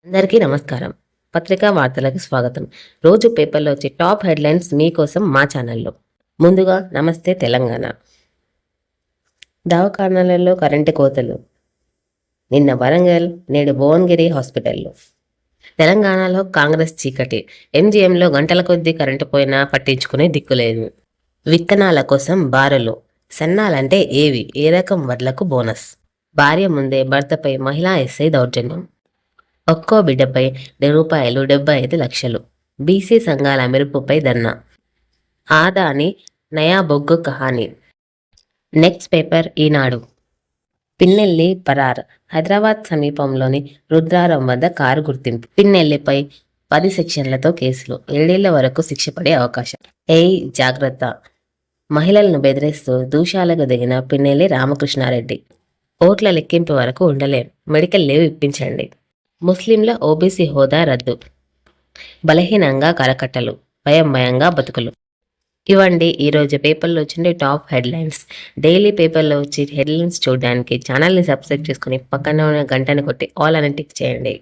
అందరికీ నమస్కారం. పత్రికా వార్తలకు స్వాగతం. రోజు పేపర్లో వచ్చే టాప్ హెడ్లైన్స్ మీకోసం మా ఛానల్లో. ముందుగా నమస్తే తెలంగాణ. దవాఖానాలలో కరెంటు కోతలు. నిన్న వరంగల్, నేడు భువనగిరి హాస్పిటల్లో. తెలంగాణలో కాంగ్రెస్ చీకటి. ఎంజీఎంలో గంటల కొద్దీ కరెంటు పోయినా పట్టించుకునే దిక్కులేదు. విత్తనాల కోసం బారులు. సన్నాలంటే ఏవి? ఏ రకం వడ్లకు బోనస్? భార్య ముందే భర్తపై మహిళా ఎస్ఐ దౌర్జన్యం. ఒక్కో బిడ్డపై రూపాయలు 75 లక్షలు. బీసీ సంఘాల మెరుపుపై ధర్నా. ఆదాని నయా బొగ్గు కహాని. నెక్స్ట్ పేపర్ ఈనాడు. పిన్నెల్లి పరార్. హైదరాబాద్ సమీపంలోని రుద్రారం వద్ద కారు గుర్తింపు. పిన్నెల్లిపై 10 సెక్షన్లతో కేసులు. 7 ఏళ్ల వరకు శిక్ష పడే అవకాశం. జాగ్రత్త. మహిళలను బెదిరిస్తూ దూషాలకు దిగిన పిన్నెల్లి రామకృష్ణారెడ్డి. ఓట్ల లెక్కింపు వరకు ఉండలేం, మెడికల్ లీవ్ ఇప్పించండి. ముస్లింల ఓబీసీ హోదా రద్దు. బలహీనంగా కరకట్టలు, భయంగా బతుకులు. ఇవ్వండి ఈరోజు పేపర్లో వచ్చిన టాప్ హెడ్లైన్స్. డైలీ పేపర్లో వచ్చి హెడ్లైన్స్ చూడడానికి ఛానల్ని సబ్స్క్రైబ్ చేసుకుని పక్కన ఉన్న గంటను కొట్టి ఆల్ అని టిక్ చేయండి.